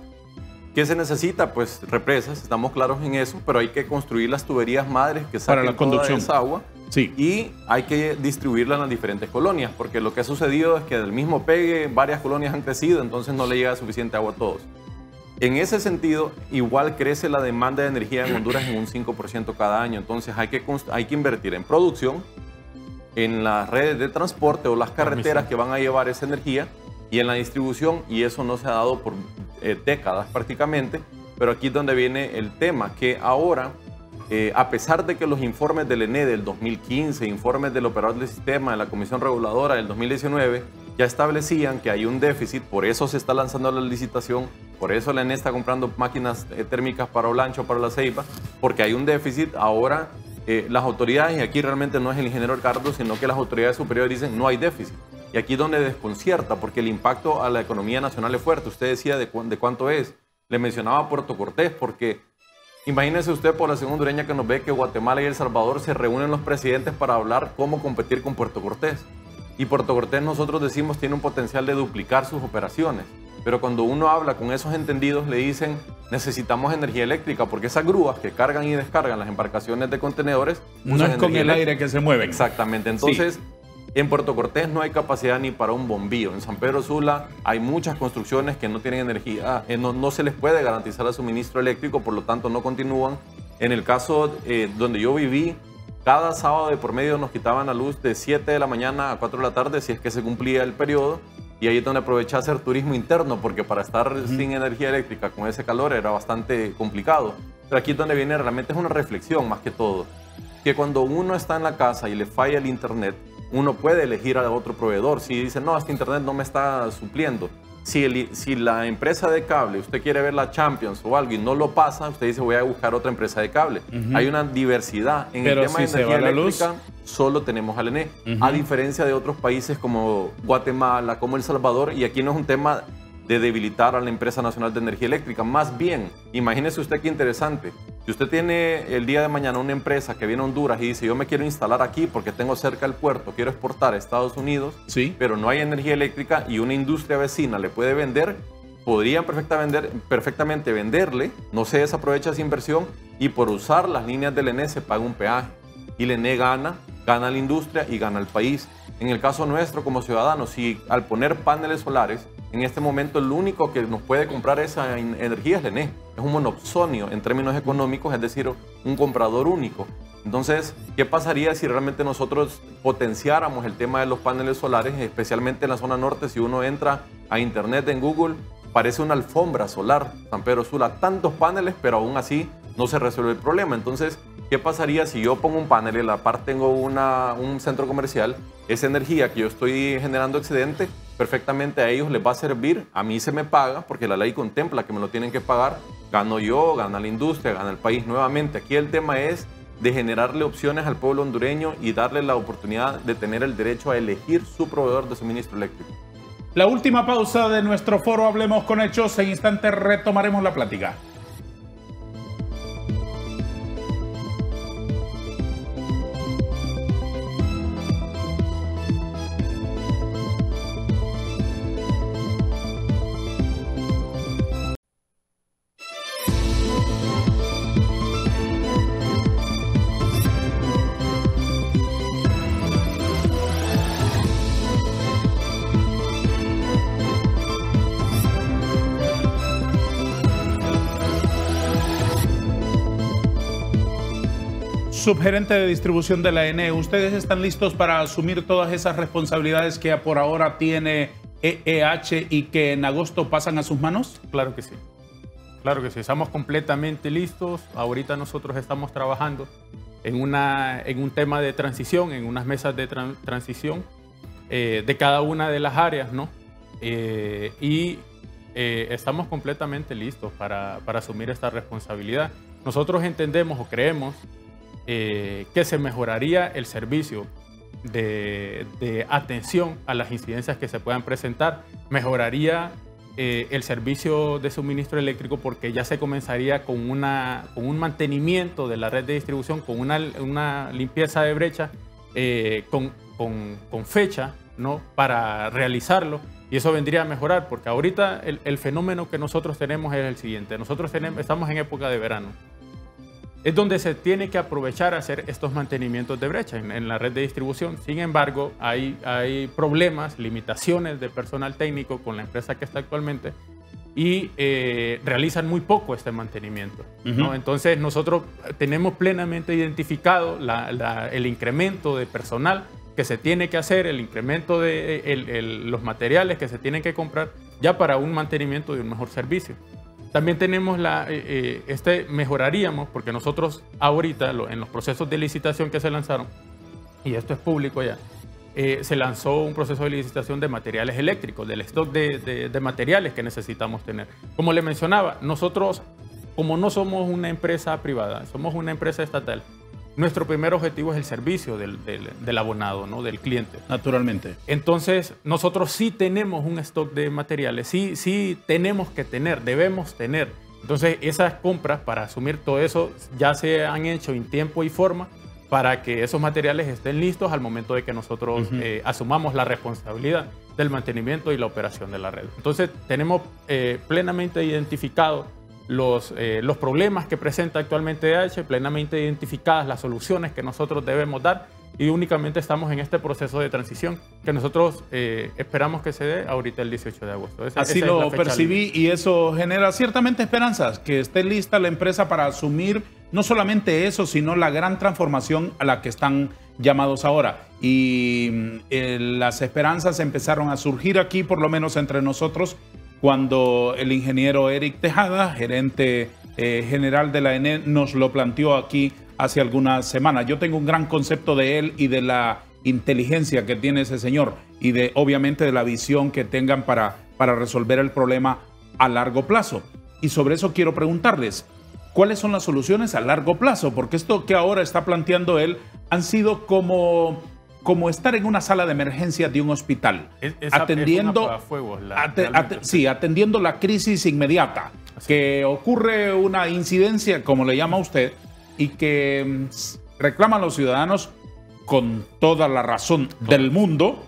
¿Qué se necesita? Pues represas, estamos claros en eso, pero hay que construir las tuberías madres que saquen toda esa agua. Sí. Y hay que distribuirla en las diferentes colonias, porque lo que ha sucedido es que del mismo pegue varias colonias han crecido, entonces no le llega suficiente agua a todos. En ese sentido, igual crece la demanda de energía en Honduras en un 5% cada año, entonces hay que invertir en producción, en las redes de transporte o las carreteras que van a llevar esa energía y en la distribución, y eso no se ha dado por décadas prácticamente, pero aquí es donde viene el tema, que ahora, a pesar de que los informes del ENE del 2015, informes del operador del sistema, de la Comisión Reguladora del 2019, ya establecían que hay un déficit, por eso se está lanzando la licitación, por eso la ENE está comprando máquinas térmicas para Olancho, para La Ceiba, porque hay un déficit. Ahora las autoridades, y aquí realmente no es el ingeniero Ricardo, sino que las autoridades superiores dicen no hay déficit. Y aquí es donde desconcierta, porque el impacto a la economía nacional es fuerte. Usted decía de cuánto es. Le mencionaba Puerto Cortés, porque imagínese usted, población hondureña que nos ve, que Guatemala y El Salvador se reúnen los presidentes para hablar cómo competir con Puerto Cortés. Y Puerto Cortés, nosotros decimos, tiene un potencial de duplicar sus operaciones. Pero cuando uno habla con esos entendidos, le dicen, necesitamos energía eléctrica, porque esas grúas que cargan y descargan las embarcaciones de contenedores no es con el aire que se mueven. Exactamente. Entonces, sí, en Puerto Cortés no hay capacidad ni para un bombillo. En San Pedro Sula hay muchas construcciones que no tienen energía, no se les puede garantizar el suministro eléctrico, por lo tanto no continúan. En el caso donde yo viví, cada sábado de por medio nos quitaban la luz de 7 de la mañana a 4 de la tarde, si es que se cumplía el periodo. Y ahí es donde aproveché a hacer turismo interno, porque para estar sin energía eléctrica con ese calor era bastante complicado. Pero aquí es donde viene, realmente es una reflexión más que todo, que cuando uno está en la casa y le falla el internet, uno puede elegir a otro proveedor. Si dice, no, este internet no me está supliendo. Si la empresa de cable, usted quiere ver la Champions o algo y no lo pasa, usted dice, voy a buscar otra empresa de cable. Hay una diversidad. En el tema de energía eléctrica, solo tenemos al ENE, a diferencia de otros países como Guatemala, como El Salvador, y aquí no es un tema de debilitar a la Empresa Nacional de Energía Eléctrica. Más bien, imagínese usted qué interesante. Si usted tiene el día de mañana una empresa que viene a Honduras y dice, yo me quiero instalar aquí porque tengo cerca el puerto, quiero exportar a Estados Unidos, sí, pero no hay energía eléctrica, y una industria vecina le puede vender, podrían perfectamente venderle, no se desaprovecha esa inversión y por usar las líneas del ENE se paga un peaje. Y el ENE gana la industria y gana el país. En el caso nuestro como ciudadanos, si al poner paneles solares, en este momento el único que nos puede comprar esa energía es el ENE. Es un monopsonio en términos económicos, es decir, un comprador único. Entonces, ¿qué pasaría si realmente nosotros potenciáramos el tema de los paneles solares, especialmente en la zona norte? Si uno entra a internet en Google, parece una alfombra solar, San Pedro Sula, tantos paneles, pero aún así no se resuelve el problema. Entonces, ¿qué pasaría si yo pongo un panel y a la par tengo un centro comercial? Esa energía que yo estoy generando excedente, perfectamente a ellos les va a servir, a mí se me paga, porque la ley contempla que me lo tienen que pagar, gano yo, gana la industria, gana el país nuevamente. Aquí el tema es de generarle opciones al pueblo hondureño y darle la oportunidad de tener el derecho a elegir su proveedor de suministro eléctrico. La última pausa de nuestro foro Hablemos con Hechos. En instantes retomaremos la plática. Subgerente de distribución de la ENE, ¿ustedes están listos para asumir todas esas responsabilidades que por ahora tiene EEH y que en agosto pasan a sus manos? Claro que sí. Claro que sí. Estamos completamente listos. Ahorita nosotros estamos trabajando en un tema de transición, en unas mesas de transición de cada una de las áreas, ¿no? Estamos completamente listos para asumir esta responsabilidad. Nosotros entendemos o creemos que se mejoraría el servicio de atención a las incidencias que se puedan presentar, mejoraría el servicio de suministro eléctrico porque ya se comenzaría con un mantenimiento de la red de distribución, con una limpieza de brecha con fecha, ¿no?, para realizarlo, y eso vendría a mejorar porque ahorita el fenómeno que nosotros tenemos es el siguiente. Nosotros estamos en época de verano. Es donde se tiene que aprovechar a hacer estos mantenimientos de brecha en la red de distribución. Sin embargo, hay problemas, limitaciones de personal técnico con la empresa que está actualmente y realizan muy poco este mantenimiento, ¿no? Entonces, nosotros tenemos plenamente identificado el incremento de personal que se tiene que hacer, el incremento de los materiales que se tienen que comprar ya para un mantenimiento de un mejor servicio. También tenemos mejoraríamos, porque nosotros ahorita en los procesos de licitación que se lanzaron, y esto es público ya, se lanzó un proceso de licitación de materiales eléctricos, del stock de materiales que necesitamos tener. Como le mencionaba, nosotros, como no somos una empresa privada, somos una empresa estatal, nuestro primer objetivo es el servicio del abonado, ¿no?, del cliente. Naturalmente. Entonces, nosotros sí tenemos un stock de materiales, sí tenemos que tener, debemos tener. Entonces, esas compras para asumir todo eso ya se han hecho en tiempo y forma para que esos materiales estén listos al momento de que nosotros asumamos la responsabilidad del mantenimiento y la operación de la red. Entonces, tenemos plenamente identificado los problemas que presenta actualmente EEH, plenamente identificadas las soluciones que nosotros debemos dar y únicamente estamos en este proceso de transición que nosotros esperamos que se dé ahorita el 18 de agosto. Así lo percibí y eso genera ciertamente esperanzas, que esté lista la empresa para asumir no solamente eso, sino la gran transformación a la que están llamados ahora. Y las esperanzas empezaron a surgir aquí, por lo menos entre nosotros, cuando el ingeniero Eric Tejada, gerente general de la ENE, nos lo planteó aquí hace algunas semanas. Yo tengo un gran concepto de él y de la inteligencia que tiene ese señor y obviamente de la visión que tengan para resolver el problema a largo plazo. Y sobre eso quiero preguntarles, ¿cuáles son las soluciones a largo plazo? Porque esto que ahora está planteando él han sido como estar en una sala de emergencia de un hospital, atendiendo la crisis inmediata, que ocurre una incidencia, como le llama usted, y que reclaman los ciudadanos con toda la razón del mundo,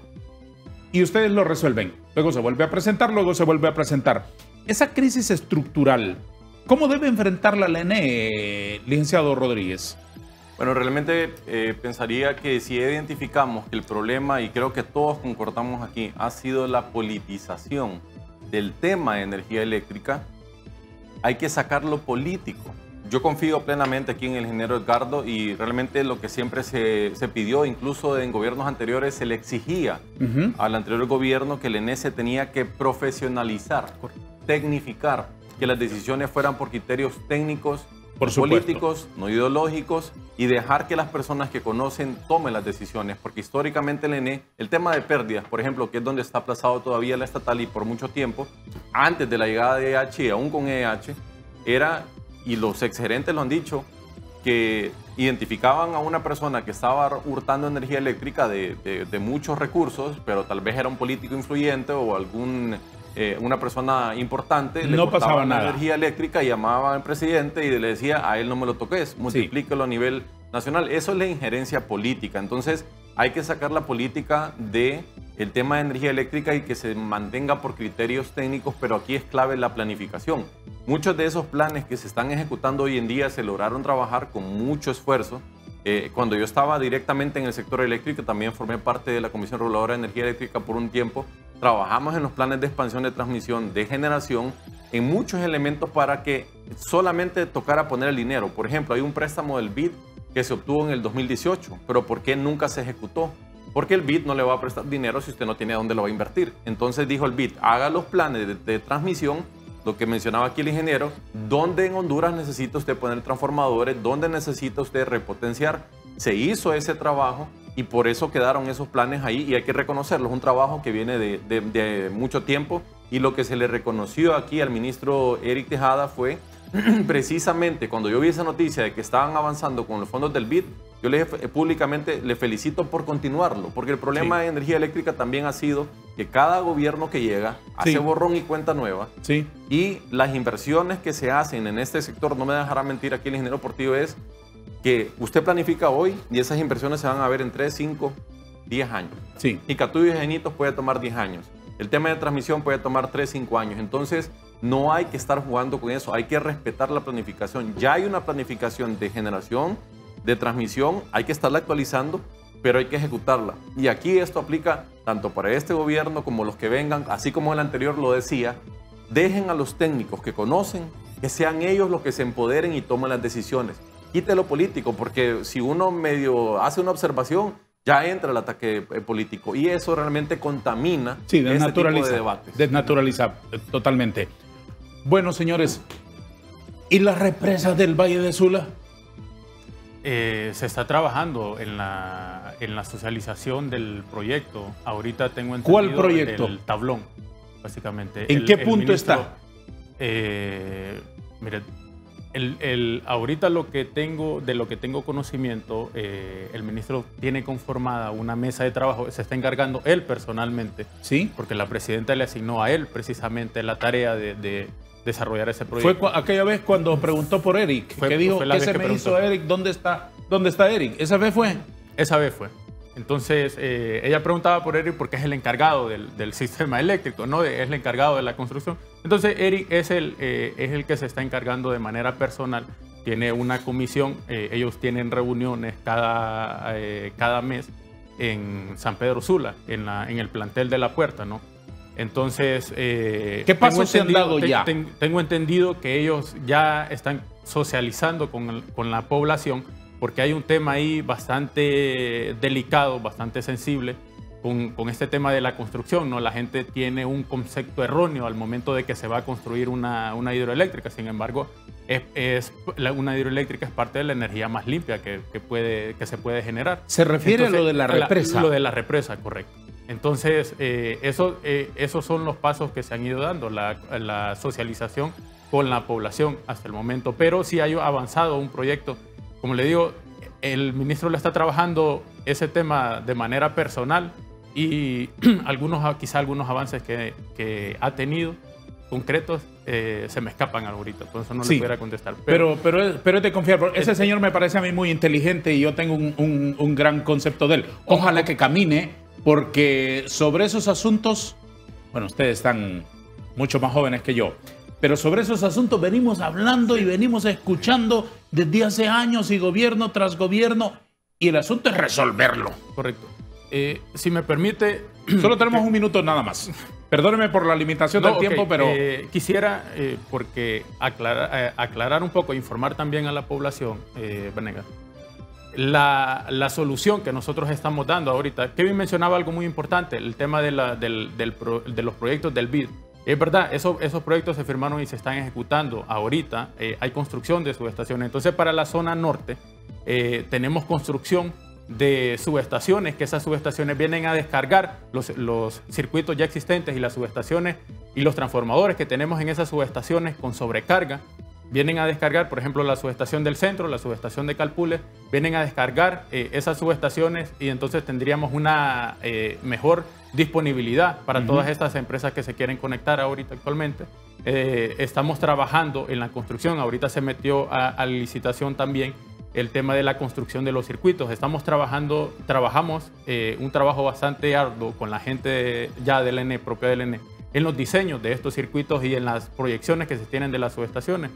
y ustedes lo resuelven. Luego se vuelve a presentar, luego se vuelve a presentar. esa crisis estructural, ¿cómo debe enfrentarla la ENE, licenciado Rodríguez? Bueno, realmente pensaría que si identificamos que el problema, y creo que todos concordamos aquí, ha sido la politización del tema de energía eléctrica, hay que sacarlo político. Yo confío plenamente aquí en el ingeniero Edgardo y realmente lo que siempre se pidió, incluso en gobiernos anteriores, se le exigía al anterior gobierno que el ENE se tenía que profesionalizar, tecnificar, que las decisiones fueran por criterios técnicos, políticos, no ideológicos, y dejar que las personas que conocen tomen las decisiones, porque históricamente el ENE, el tema de pérdidas, por ejemplo, que es donde está aplazado todavía la estatal y por mucho tiempo, antes de la llegada de EH y aún con EH, era, y los exgerentes lo han dicho, que identificaban a una persona que estaba hurtando energía eléctrica de muchos recursos, pero tal vez era un político influyente o una persona importante, no le pasaba la nada. energía eléctrica, llamaba al presidente y le decía, a él no me lo toques, multiplíquelo a nivel nacional. Eso es la injerencia política. Entonces hay que sacar la política del tema de energía eléctrica y que se mantenga por criterios técnicos, pero aquí es clave la planificación. Muchos de esos planes que se están ejecutando hoy en día se lograron trabajar con mucho esfuerzo. Cuando yo estaba directamente en el sector eléctrico, también formé parte de la Comisión Reguladora de Energía Eléctrica por un tiempo. Trabajamos en los planes de expansión de transmisión, de generación, en muchos elementos para que solamente tocara poner el dinero. Por ejemplo, hay un préstamo del BID que se obtuvo en el 2018, pero ¿por qué nunca se ejecutó? Porque el BID no le va a prestar dinero si usted no tiene dónde lo va a invertir. Entonces dijo el BID, haga los planes de transmisión, lo que mencionaba aquí el ingeniero, dónde en Honduras necesita usted poner transformadores, dónde necesita usted repotenciar. Se hizo ese trabajo y por eso quedaron esos planes ahí y hay que reconocerlo. Es un trabajo que viene de mucho tiempo y lo que se le reconoció aquí al ministro Eric Tejada fue precisamente cuando yo vi esa noticia de que estaban avanzando con los fondos del BID, yo públicamente le felicito por continuarlo, porque el problema de energía eléctrica también ha sido que cada gobierno que llega hace borrón y cuenta nueva. Y las inversiones que se hacen en este sector, no me dejará mentir aquí el ingeniero Portillo, es que usted planifica hoy y esas inversiones se van a ver en 3, 5, 10 años. Y Catullo y Genitos puede tomar 10 años. El tema de transmisión puede tomar 3, 5 años. Entonces, no hay que estar jugando con eso, hay que respetar la planificación. Ya hay una planificación de generación, de transmisión, hay que estarla actualizando, pero hay que ejecutarla. Y aquí esto aplica tanto para este gobierno como los que vengan, así como el anterior lo decía, dejen a los técnicos que conocen, que sean ellos los que se empoderen y tomen las decisiones. Quite lo político, porque si uno medio hace una observación, ya entra el ataque político y eso realmente contamina este tipo de debates. Desnaturaliza totalmente. Bueno, señores, ¿y las represas del Valle de Sula? Se está trabajando en la socialización del proyecto. Ahorita tengo entendido. ¿Cuál proyecto? El tablón, básicamente. ¿En qué punto está? Mire, ahorita de lo que tengo conocimiento, el ministro tiene conformada una mesa de trabajo, se está encargando él personalmente, porque la presidenta le asignó a él precisamente la tarea de desarrollar ese proyecto. Fue aquella vez cuando preguntó por Eric, que dijo, ¿qué se me hizo Eric? ¿Dónde está Eric? ¿Esa vez fue? Esa vez fue. Entonces, ella preguntaba por Eric porque es el encargado del sistema eléctrico, ¿no? Es el encargado de la construcción. Entonces, Eric es el que se está encargando de manera personal. Tiene una comisión, ellos tienen reuniones cada mes en San Pedro Sula, en el plantel de La Puerta, ¿no? Entonces, ¿qué pasos se han dado ya? Tengo entendido que ellos ya están socializando con la población, porque hay un tema ahí bastante delicado, bastante sensible con este tema de la construcción, ¿no? La gente tiene un concepto erróneo al momento de que se va a construir una hidroeléctrica. Sin embargo, una hidroeléctrica es parte de la energía más limpia que se puede generar. ¿Se refiere a lo de la represa? Lo de la represa, correcto. Entonces, esos son los pasos que se han ido dando, la socialización con la población hasta el momento. Pero sí ha avanzado un proyecto. Como le digo, el ministro le está trabajando ese tema de manera personal y quizá algunos avances que ha tenido concretos se me escapan ahorita, por eso no le pudiera contestar. Pero es de confiar, porque ese señor me parece a mí muy inteligente y yo tengo un gran concepto de él. Ojalá que camine, porque sobre esos asuntos, bueno, ustedes están mucho más jóvenes que yo. pero sobre esos asuntos venimos hablando y venimos escuchando desde hace años y gobierno tras gobierno, y el asunto es resolverlo. Correcto. Si me permite... Solo tenemos un minuto nada más. Perdóneme por la limitación del tiempo, pero... quisiera, porque aclarar un poco, informar también a la población, Venegas, la solución que nosotros estamos dando ahorita. Kevin mencionaba algo muy importante, el tema de los proyectos del BID. Es verdad, esos proyectos se firmaron y se están ejecutando ahorita. Hay construcción de subestaciones. Entonces, para la zona norte, tenemos construcción de subestaciones, que esas subestaciones vienen a descargar los circuitos ya existentes y las subestaciones y los transformadores que tenemos en esas subestaciones con sobrecarga. Vienen a descargar, por ejemplo, la subestación del centro, la subestación de Calpules, vienen a descargar esas subestaciones, y entonces tendríamos una mejor disponibilidad para todas estas empresas que se quieren conectar ahorita actualmente. Estamos trabajando en la construcción, ahorita se metió a licitación también el tema de la construcción de los circuitos. Trabajamos un trabajo bastante arduo con la gente ya del ENE, propia del ENE, en los diseños de estos circuitos y en las proyecciones que se tienen de las subestaciones.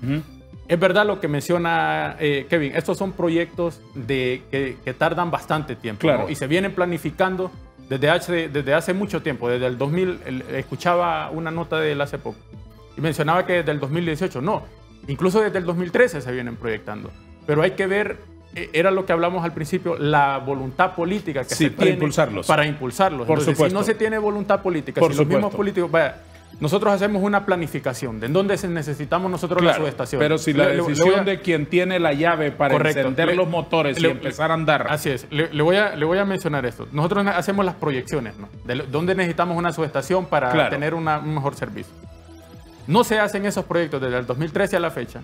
Es verdad lo que menciona Kevin, estos son proyectos que tardan bastante tiempo, claro, ¿no? Y se vienen planificando desde hace mucho tiempo, desde el 2000. Escuchaba una nota de él hace poco y mencionaba que desde el 2018, no, incluso desde el 2013 se vienen proyectando. Pero hay que ver, era lo que hablamos al principio, la voluntad política que se tiene para impulsarlos. Por Entonces, supuesto. si no se tiene voluntad política, Por si supuesto. los mismos políticos, vaya, nosotros hacemos una planificación de en dónde necesitamos nosotros la subestación. Pero si la decisión de quien tiene la llave para encender los motores y empezar a andar. Así es. Le voy a mencionar esto. Nosotros hacemos las proyecciones, ¿no? De dónde necesitamos una subestación para tener un mejor servicio. No se hacen esos proyectos desde el 2013 a la fecha.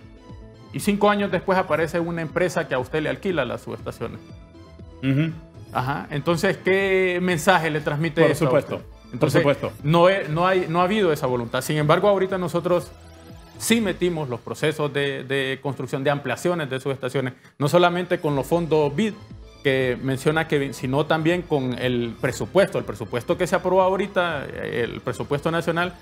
Y 5 años después aparece una empresa que a usted le alquila las subestaciones. Ajá. Entonces, ¿qué mensaje le transmite eso? Por supuesto. Entonces, por supuesto. No ha habido esa voluntad. Sin embargo, ahorita nosotros sí metimos los procesos de construcción de ampliaciones de subestaciones, no solamente con los fondos BID que menciona Kevin, sino también con el presupuesto que se aprobó ahorita, el presupuesto nacional.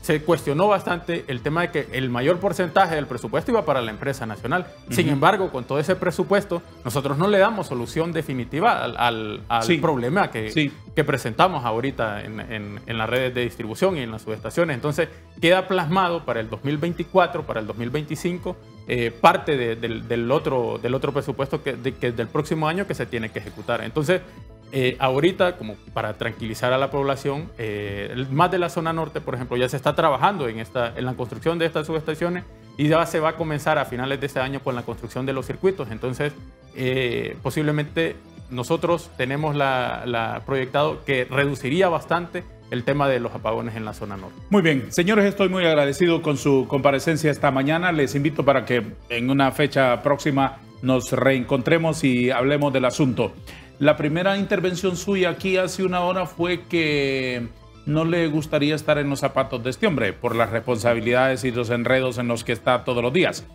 Se cuestionó bastante el tema de que el mayor porcentaje del presupuesto iba para la empresa nacional. Sin embargo, con todo ese presupuesto, nosotros no le damos solución definitiva al problema que presentamos ahorita en las redes de distribución y en las subestaciones. Entonces, queda plasmado para el 2024, para el 2025, parte del otro presupuesto que del próximo año que se tiene que ejecutar. Entonces, ahorita, como para tranquilizar a la población, más de la zona norte, por ejemplo, ya se está trabajando en la construcción de estas subestaciones, y ya se va a comenzar a finales de este año con la construcción de los circuitos. Entonces, posiblemente nosotros tenemos la proyectado que reduciría bastante el tema de los apagones en la zona norte. Muy bien, señores, estoy muy agradecido con su comparecencia esta mañana. Les invito para que en una fecha próxima nos reencontremos y hablemos del asunto. La primera intervención suya aquí hace una hora fue que no le gustaría estar en los zapatos de este hombre por las responsabilidades y los enredos en los que está todos los días.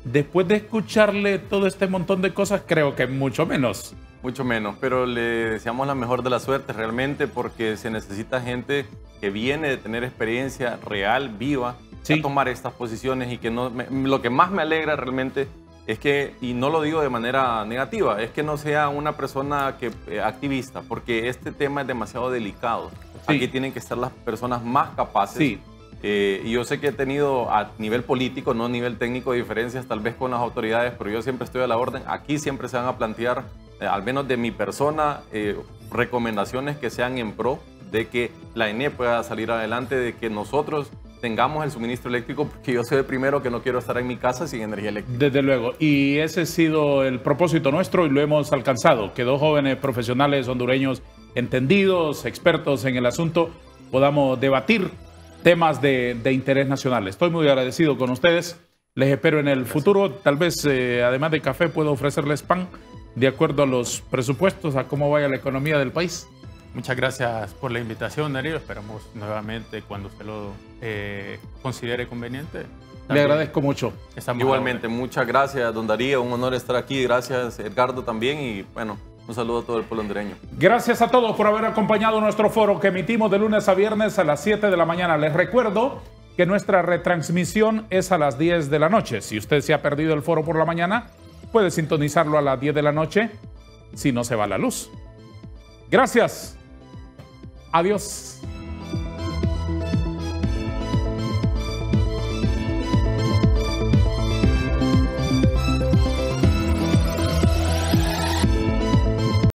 Después de escucharle todo este montón de cosas, creo que mucho menos. Mucho menos, pero le deseamos la mejor de la suerte realmente, porque se necesita gente que viene de tener experiencia real, viva, a tomar estas posiciones, y que lo que más me alegra realmente es que, y no lo digo de manera negativa, es que no sea una persona activista, porque este tema es demasiado delicado. Aquí tienen que estar las personas más capaces. Y yo sé que he tenido a nivel político, no a nivel técnico, diferencias tal vez con las autoridades, pero yo siempre estoy a la orden. Aquí siempre se van a plantear, al menos de mi persona, recomendaciones que sean en pro de que la ENE pueda salir adelante, de que nosotros tengamos el suministro eléctrico, porque yo soy el primero que no quiero estar en mi casa sin energía eléctrica. Desde luego, y ese ha sido el propósito nuestro y lo hemos alcanzado, que dos jóvenes profesionales hondureños entendidos, expertos en el asunto, podamos debatir temas de interés nacional. Estoy muy agradecido con ustedes, les espero en el futuro. Tal vez, además de café, puedo ofrecerles pan, de acuerdo a los presupuestos, a cómo vaya la economía del país. Muchas gracias por la invitación, Darío. Esperamos nuevamente, cuando usted lo considere conveniente. Le agradezco mucho. Igualmente, muchas gracias, don Darío. Un honor estar aquí. Gracias, Edgardo, también. Y bueno, un saludo a todo el pueblo hondureño. Gracias a todos por haber acompañado nuestro foro que emitimos de lunes a viernes a las 7 de la mañana. Les recuerdo que nuestra retransmisión es a las 10 de la noche. Si usted se ha perdido el foro por la mañana, puede sintonizarlo a las 10 de la noche si no se va la luz. Gracias. Adiós.